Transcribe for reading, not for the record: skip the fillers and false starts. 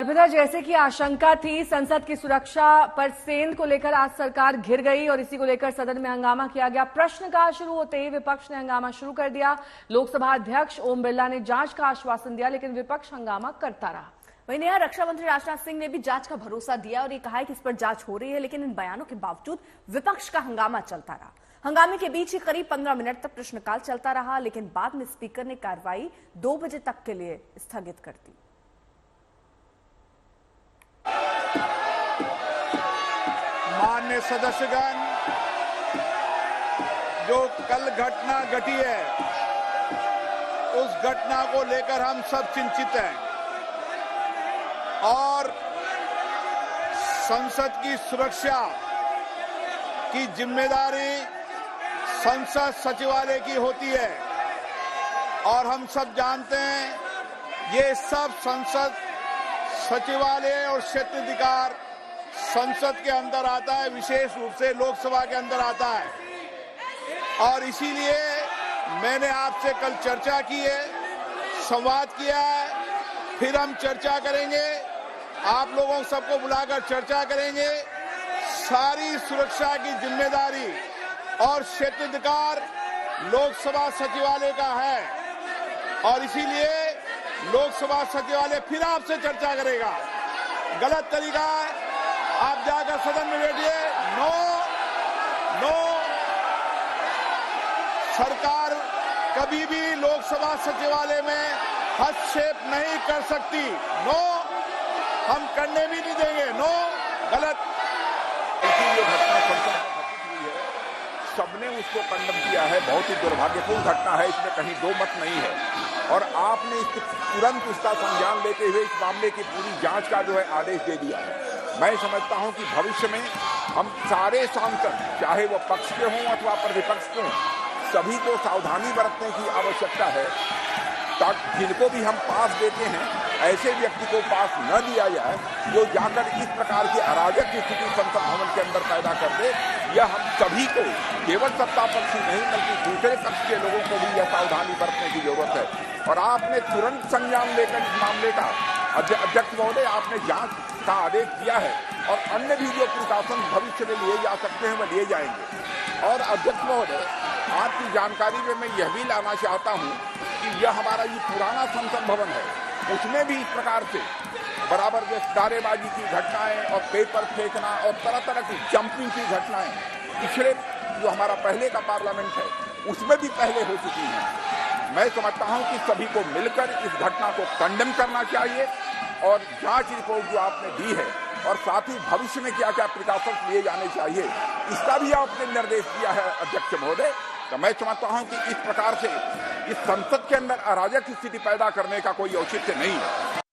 कल्पना, जैसे कि आशंका थी, संसद की सुरक्षा पर सेंध को लेकर आज सरकार घिर गई और इसी को लेकर सदन में हंगामा किया गया। प्रश्नकाल शुरू होते ही विपक्ष ने हंगामा शुरू कर दिया। लोकसभा अध्यक्ष ओम बिरला ने जांच का आश्वासन दिया, लेकिन विपक्ष हंगामा करता रहा। वहीं नेहा, रक्षा मंत्री राजनाथ सिंह ने भी जांच का भरोसा दिया और ये कहा है कि इस पर जांच हो रही है, लेकिन इन बयानों के बावजूद विपक्ष का हंगामा चलता रहा। हंगामे के बीच ही करीब 15 मिनट तक प्रश्नकाल चलता रहा, लेकिन बाद में स्पीकर ने कार्रवाई 2 बजे तक के लिए स्थगित कर दी। माननीय सदस्यगण, जो कल घटना घटी है उस घटना को लेकर हम सब चिंतित हैं और संसद की सुरक्षा की जिम्मेदारी संसद सचिवालय की होती है और हम सब जानते हैं ये सब संसद सचिवालय और क्षेत्राधिकार संसद के अंदर आता है, विशेष रूप से लोकसभा के अंदर आता है। और इसीलिए मैंने आपसे कल चर्चा की है, संवाद किया है, फिर हम चर्चा करेंगे, आप लोगों सबको बुलाकर चर्चा करेंगे। सारी सुरक्षा की जिम्मेदारी और क्षेत्राधिकार लोकसभा सचिवालय का है और इसीलिए लोकसभा सचिवालय फिर आपसे चर्चा करेगा। गलत तरीका है, आप जाकर सदन में बैठिए। नो, सरकार कभी भी लोकसभा सचिवालय में हस्तक्षेप नहीं कर सकती। नो, हम करने भी नहीं देंगे। नो, गलत। ये घटना संसद में घटित हुई है, सबने उसको कंडम किया है। बहुत ही दुर्भाग्यपूर्ण घटना है, इसमें कहीं दो मत नहीं है और आपने तुरंत उसका संज्ञान लेते हुए इस मामले की पूरी जांच का जो है आदेश दे दिया है। मैं समझता हूं कि भविष्य में हम सारे सांसद, चाहे वो पक्ष के हों अथवा प्रतिपक्ष के हों, सभी को सावधानी बरतने की आवश्यकता है ताकि जिनको भी हम पास देते हैं ऐसे व्यक्ति को पास न दिया जाए जो जाकर इस प्रकार की अराजक स्थिति संसद भवन के अंदर पैदा कर दे। यह हम सभी को, केवल सत्ता पक्ष ही नहीं बल्कि दूसरे पक्ष के लोगों को भी यह सावधानी बरतने की जरूरत है। और आपने तुरंत संज्ञान लेकर इस मामले का, अध्यक्ष महोदय, आपने जांच का आदेश दिया है और अन्य भी जो प्रिकॉशन भविष्य में लिए जा सकते हैं वह लिए जाएंगे। और अध्यक्ष महोदय, आपकी जानकारी में मैं यह भी लाना चाहता हूं कि यह हमारा ये पुराना संसद भवन है, उसमें भी इस प्रकार से बराबर जो नारेबाजी की घटनाएं और पेपर फेंकना और तरह तरह की जंपिंग की घटनाएं पिछले जो हमारा पहले का पार्लियामेंट है उसमें भी पहले हो चुकी हैं। मैं समझता हूं कि सभी को मिलकर इस घटना को कंडेम करना चाहिए और जांच रिपोर्ट जो आपने दी है और साथ ही भविष्य में क्या क्या प्रिकॉशंस लिए जाने चाहिए इसका भी आपने निर्देश दिया है अध्यक्ष महोदय। तो मैं समझता हूं कि इस प्रकार से इस संसद के अंदर अराजक स्थिति पैदा करने का कोई औचित्य नहीं है।